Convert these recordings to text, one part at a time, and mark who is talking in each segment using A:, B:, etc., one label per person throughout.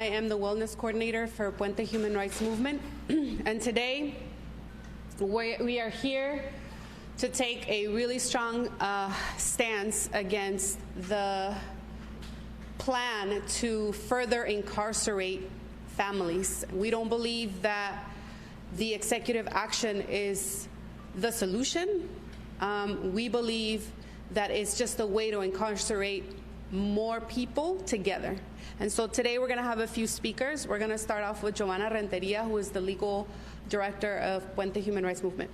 A: I am the Wellness Coordinator for Puente Human Rights Movement, and today we are here to take a really strong stance against the plan to further incarcerate families. We don't believe that the executive action is the solution. We believe that it's just a way to incarcerate more people together. And so today we're going to have a few speakers. We're going to start off with Giovanna Renteria, who is the legal director of Puente Human Rights Movement.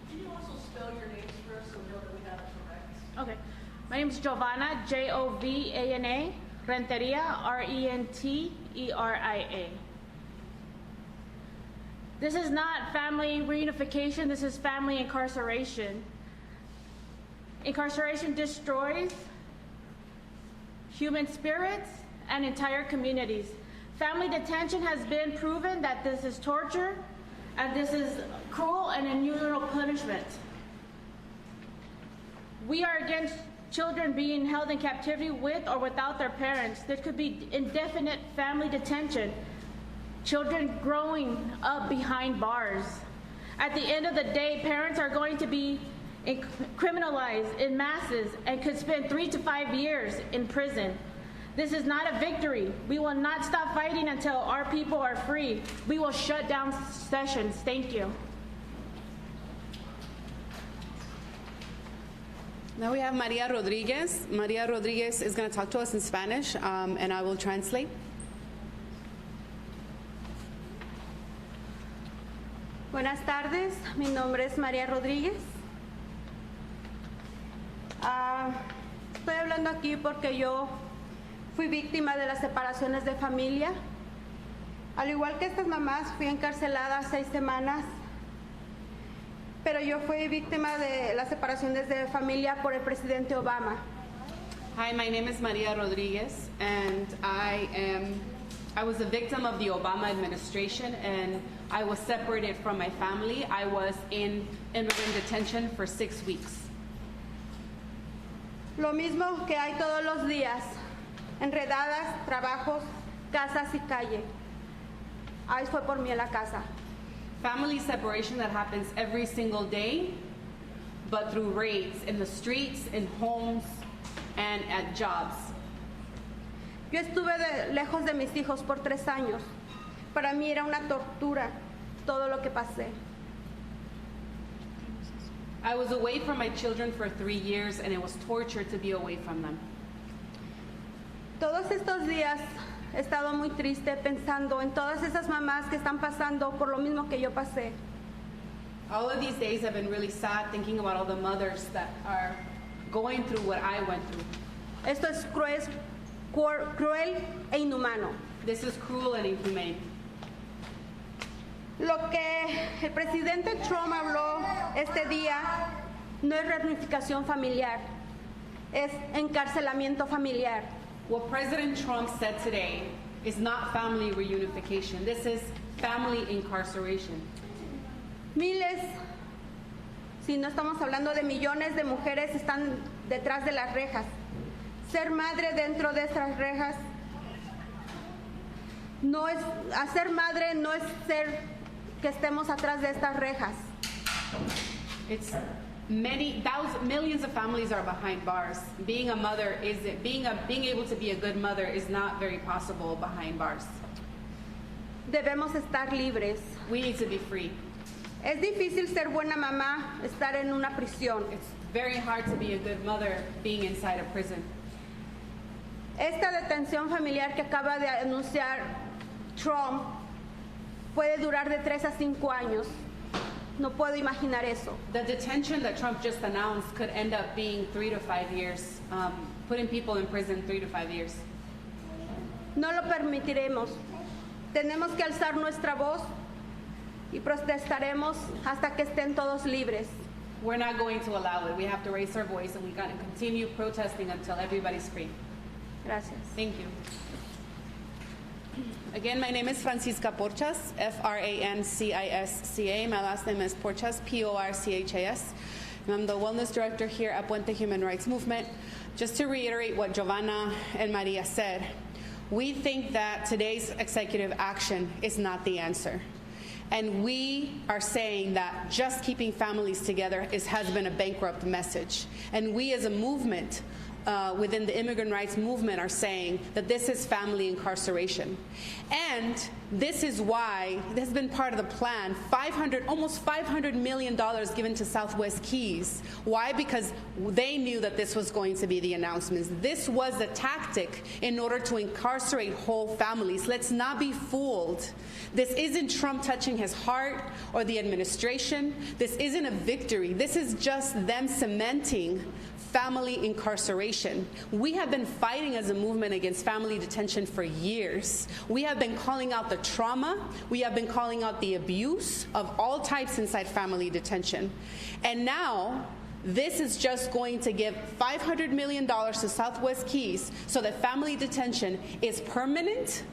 B: Can you also spell your names first so we know that we have it correct?
C: Okay. My name is Giovanna, Jovana, Renteria, Renteria. This is not family reunification, this is family incarceration. Incarceration destroys human spirits and entire communities. Family detention has been proven that this is torture and this is cruel and inhuman punishment. We are against children being held in captivity with or without their parents. There could be indefinite family detention, children growing up behind bars. At the end of the day, parents are going to be criminalized in masses and could spend 3 to 5 years in prison. This is not a victory. We will not stop fighting until our people are free. We will shut down sessions. Thank you.
A: Now we have Maria Rodriguez. Maria Rodriguez is going to talk to us in Spanish, and I will translate.
D: Buenas tardes, mi nombre es María Rodríguez. Estoy hablando aquí porque yo fui víctima de las separaciones de familia. Al igual que estas mamás, fui encarcelada 6 semanas, pero yo fui víctima de las separaciones de familia por el presidente Obama.
A: Hi, my name is Maria Rodriguez, and I was a victim of the Obama administration, and I was separated from my family. I was in immigrant detention for 6 weeks.
D: Lo mismo que hay todos los días, enredadas, trabajos, casas y calle. Ahí fue por mí en la casa.
A: Family separation that happens every single day, but through raids in the streets, in homes, and at jobs.
D: Yo estuve lejos de mis hijos por 3 años. Para mí era una tortura todo lo que pasé.
A: I was away from my children for 3 years, and it was torture to be away from them.
D: Todos estos días he estado muy triste pensando en todas esas mamás que están pasando por lo mismo que yo pasé.
A: All of these days I've been really sad thinking about all the mothers that are going through what I went through.
D: Esto es cruel e inhumano.
A: This is cruel and inhumane.
D: Lo que el presidente Trump habló este día no es reunificación familiar, es encarcelamiento familiar.
A: What President Trump said today is not family reunification. This is family incarceration.
D: Miles, si no estamos hablando de millones de mujeres, están detrás de las rejas. Ser madre dentro de estas rejas no es, hacer madre no es ser que estemos atrás de estas rejas.
A: It's millions of families are behind bars. Being a mother being able to be a good mother is not very possible behind bars.
D: Debemos estar libres.
A: We need to be free.
D: Es difícil ser buena mamá, estar en una prisión.
A: It's very hard to be a good mother being inside a prison.
D: Esta detención familiar que acaba de anunciar Trump puede durar de 3 a 5 años. No puedo imaginar eso.
A: The detention that Trump just announced could end up being 3 to 5 years, putting people in prison 3 to 5 years.
D: No lo permitiremos. Tenemos que alzar nuestra voz y protestaremos hasta que estén todos libres.
A: We're not going to allow it. We have to raise our voice, and we got to continue protesting until everybody's free.
D: Gracias.
A: Thank you. Again, my name is Francisca Porchas, Francisca. My last name is Porchas, Porchas. And I'm the Wellness Director here at Puente Human Rights Movement. just to reiterate what Giovanna and Maria said, we think that today's executive action is not the answer. And we are saying that just keeping families together has been a bankrupt message. And we as a movement within the immigrant rights movement are saying that this is family incarceration. And this is why this has been part of the plan, almost $500 million given to Southwest Keys. Why? Because they knew that this was going to be the announcements. This was the tactic in order to incarcerate whole families. Let's not be fooled. This isn't Trump touching his heart or the administration. This isn't a victory. This is just them cementing family incarceration. We have been fighting as a movement against family detention for years. We have been calling out the trauma. We have been calling out the abuse of all types inside family detention. And now, this is just going to give $500 million to Southwest Keys so that family detention is permanent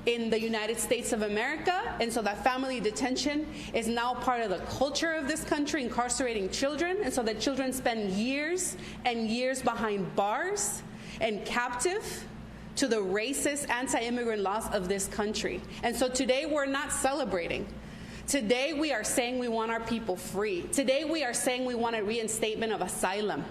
A: in the United States of America, and so that family detention is now part of the culture of this country, incarcerating children, and so that children spend years and years behind bars and captive to the racist anti-immigrant laws of this country. And so today we're not celebrating. Today we are saying we want our people free. Today we are saying we want a reinstatement of asylum.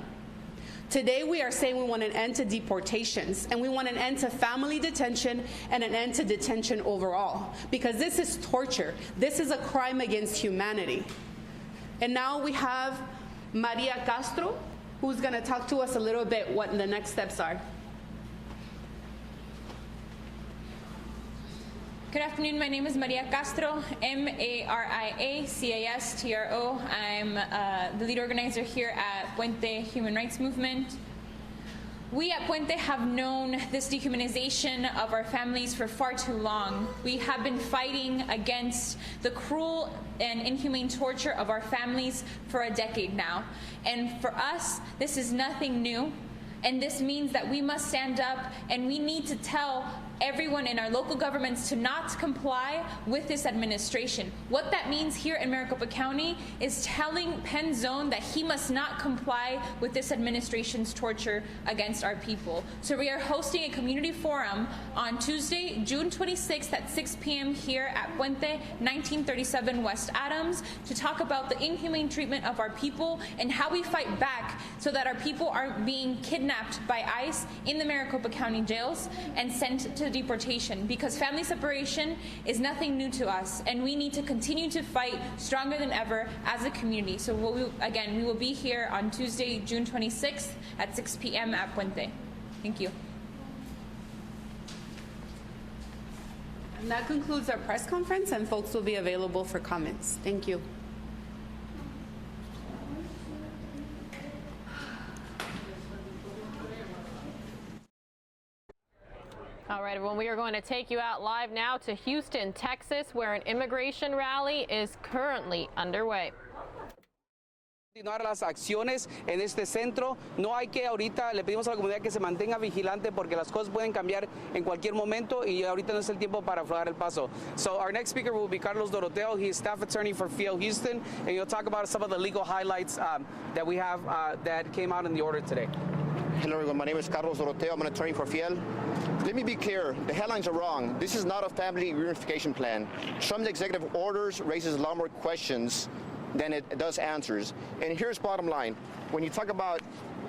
A: Today we are saying we want an end to deportations, and we want an end to family detention and an end to detention overall, because this is torture. This is a crime against humanity. And now we have Maria Castro, who's going to talk to us a little bit what the next steps are.
E: Good afternoon. My name is Maria Castro, M-A-R-I-A-C-A-S-T-R-O. I'm the lead organizer here at Puente Human Rights Movement. We at Puente have known this dehumanization of our families for far too long. We have been fighting against the cruel and inhumane torture of our families for a decade now. And for us, this is nothing new. And this means that we must stand up and we need to tell everyone in our local governments to not comply with this administration. What that means here in Maricopa County is telling Penn Zone that he must not comply with this administration's torture against our people. So we are hosting a community forum on Tuesday, June 26th at 6 p.m. here at Puente, 1937 West Adams, to talk about the inhumane treatment of our people and how we fight back so that our people are being kidnapped by ICE in the Maricopa County jails and sent to deportation, because family separation is nothing new to us, and we need to continue to fight stronger than ever as a community. So we will be here on Tuesday, June 26th at 6 p.m. at Puente. Thank you.
A: And that concludes our press conference, and folks will be available for comments. Thank you.
F: All right, everyone, we are going to take you out live now to Houston, Texas, where an immigration rally is currently underway.
G: Continuar las acciones en este centro. No hay que ahorita, le pedimos a la comunidad que se mantenga vigilante porque las cosas pueden cambiar en cualquier momento y ahorita no es el tiempo para aflojar el paso. So our next speaker will be Carlos Doroteo. He is staff attorney for Fiel Houston, and he'll talk about some of the legal highlights that we have that came out in the order today.
H: Hello everyone, my name is Carlos Doroteo. I'm an attorney for Fiel. Let me be clear, the headlines are wrong. This is not a family reunification plan. Trump's executive orders raises a lot more questions than it does answers. And here's bottom line. When you talk about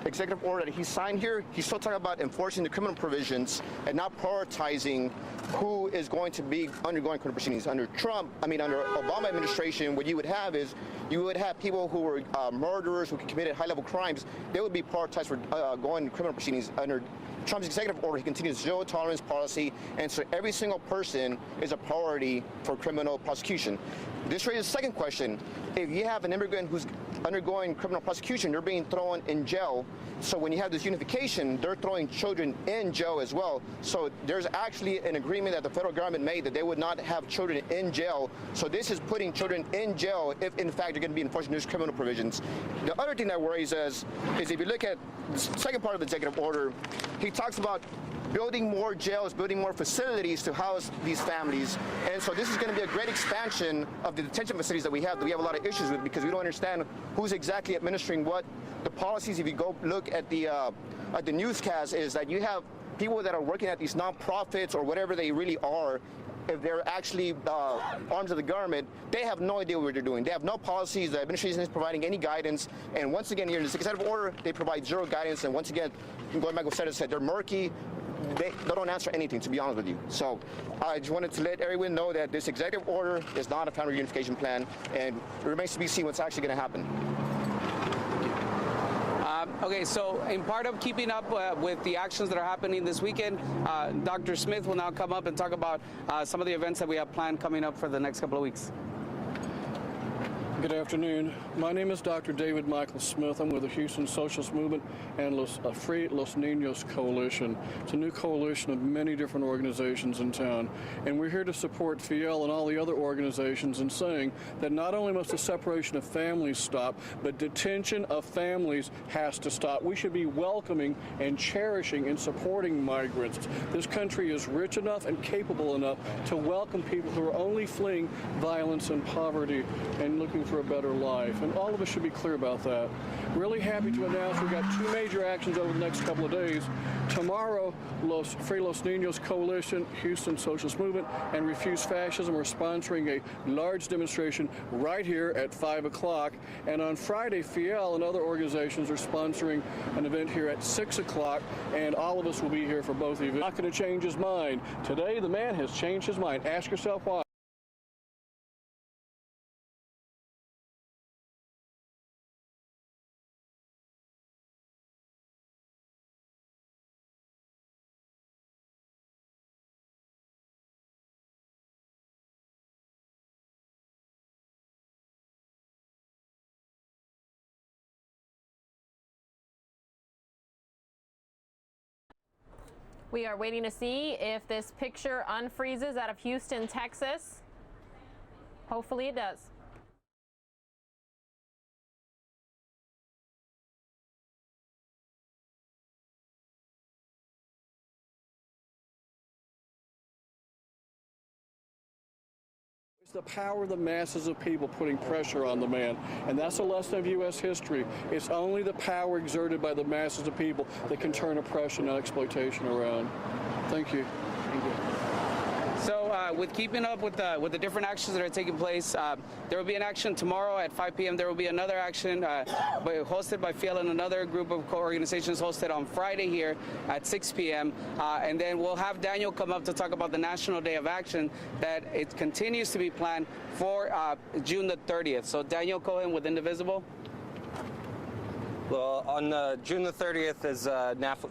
H: executive order that he signed here, he's still talking about enforcing the criminal provisions and not prioritizing who is going to be undergoing criminal proceedings. Under Obama administration, what you would have is you would have people who were murderers, who committed high-level crimes. They would be prioritized for going to criminal proceedings. Under Trump's executive order, he continues zero tolerance policy, and so every single person is a priority for criminal prosecution. This raises a second question. If you have an immigrant who's undergoing criminal prosecution, they're being thrown in jail. So when you have this unification, they're throwing children in jail as well. So there's actually an agreement that the federal government made that they would not have children in jail. So this is putting children in jail if, in fact, you're going to be enforcing these criminal provisions. The other thing that worries us is if you look at second part of the executive order, he talks about building more jails, building more facilities to house these families. And so this is going to be a great expansion of the detention facilities that we have a lot of issues with, because we don't understand who's exactly administering what. The policies, if you go look at the newscast, is that you have people that are working at these nonprofits or whatever they really are. If they're actually arms of the government, they have no idea what they're doing. They have no policies. The administration is providing any guidance. And once again, here in this executive order, they provide zero guidance. And once again, going back to what said, they're murky. They don't answer anything, to be honest with you. So I just wanted to let everyone know that this executive order is not a family reunification plan, and it remains to be seen what's actually going to happen.
G: Okay, so in part of keeping up with the actions that are happening this weekend, Dr. Smith will now come up and talk about some of the events that we have planned coming up for the next couple of weeks.
I: Good afternoon. My name is Dr. David Michael Smith. I'm with the Houston Socialist Movement and Free Los Niños Coalition. It's a new coalition of many different organizations in town. And we're here to support FIEL and all the other organizations in saying that not only must the separation of families stop, but detention of families has to stop. We should be welcoming and cherishing and supporting migrants. This country is rich enough and capable enough to welcome people who are only fleeing violence and poverty and looking for a better life, and all of us should be clear about that. Really happy to announce we've got two major actions over the next couple of days. Tomorrow, Free Los Niños Coalition, Houston Socialist Movement, and Refuse Fascism are sponsoring a large demonstration right here at 5 o'clock. And on Friday, FIEL and other organizations are sponsoring an event here at 6 o'clock, and all of us will be here for both events. Not going to change his mind. Today, the man has changed his mind. Ask yourself why.
F: We are waiting to see if this picture unfreezes out of Houston, Texas. Hopefully it does.
I: It's the power of the masses of people putting pressure on the man, and that's a lesson of U.S. history. It's only the power exerted by the masses of people that can turn oppression and exploitation around. Thank you.
G: Thank you. So with keeping up with the different actions that are taking place, there will be an action tomorrow at 5 p.m. There will be another action hosted by FIEL and another group of organizations hosted on Friday here at 6 p.m. And then we'll have Daniel come up to talk about the National Day of Action that it continues to be planned for June the 30th. So Daniel Cohen with Indivisible.
J: Well, on June the 30th is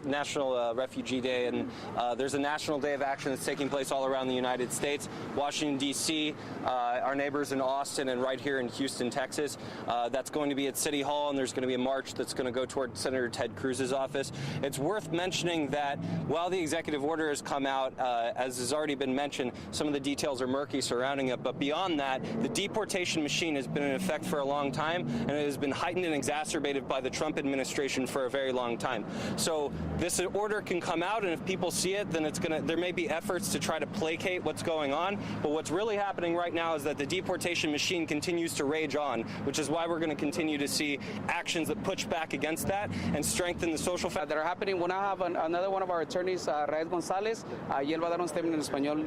J: National Refugee Day, and there's a National Day of Action that's taking place all around the United States. Washington, D.C., our neighbors in Austin, and right here in Houston, Texas. That's going to be at City Hall, and there's going to be a march that's going to go toward Senator Ted Cruz's office. It's worth mentioning that while the executive order has come out, as has already been mentioned, some of the details are murky surrounding it. But beyond that, the deportation machine has been in effect for a long time, and it has been heightened and exacerbated by the Trump administration for a very long time. So this order can come out, and if people see it, then there may be efforts to try to placate what's going on. But what's really happening right now is that the deportation machine continues to rage on, which is why we're going to continue to see actions that push back against that and strengthen the social
G: that are happening. We'll now have another one of our attorneys, Raed González, y él va a dar un statement en español,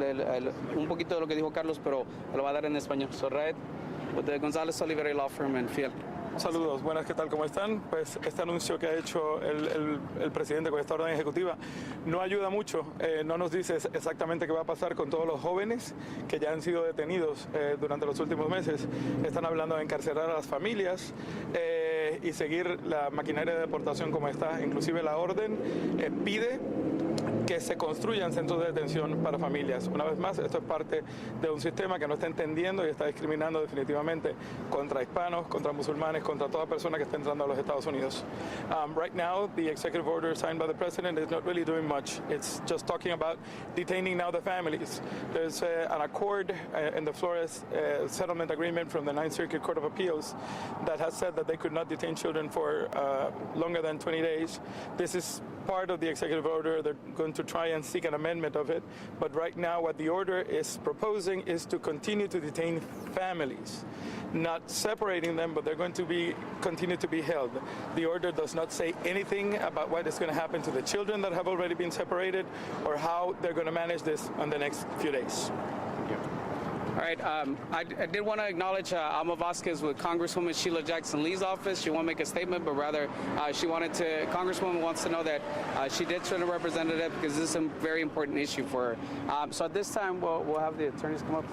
G: un poquito de lo que dijo Carlos, pero lo va a dar en español. So Raed, with the González Oliveira Law Firm and FIEL.
K: Saludos, buenas, ¿qué tal? ¿Cómo están? Pues este anuncio que ha hecho el presidente con esta orden ejecutiva no ayuda mucho, no nos dice exactamente qué va a pasar con todos los jóvenes que ya han sido detenidos durante los últimos meses. Están hablando de encarcelar a las familias y seguir la maquinaria de deportación como está. Inclusive la orden pide que se construyan centros de detención para familias. Una vez más, esto es parte de un sistema que no está entendiendo y está discriminando definitivamente contra hispanos, contra musulmanes, contra toda persona que está entrando a los Estados Unidos. Right now, the executive order signed by the president is not really doing much. It's just talking about detaining now the families. There's an accord in the Flores settlement agreement from the Ninth Circuit Court of Appeals that has said that they could not detain children for longer than 20 days. This is part of the executive order. They're going to try and seek an amendment of it. But right now, what the order is proposing is to continue to detain families, not separating them, but they're going to continue to be held. The order does not say anything about what is going to happen to the children that have already been separated or how they're going to manage this in the next few days.
G: All right, I did want to acknowledge Alma Vasquez with Congresswoman Sheila Jackson-Lee's office. She won't make a statement, but rather Congresswoman wants to know that she did send a representative because this is a very important issue for her. So at this time, we'll have the attorneys come up.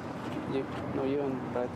G: You and Brad.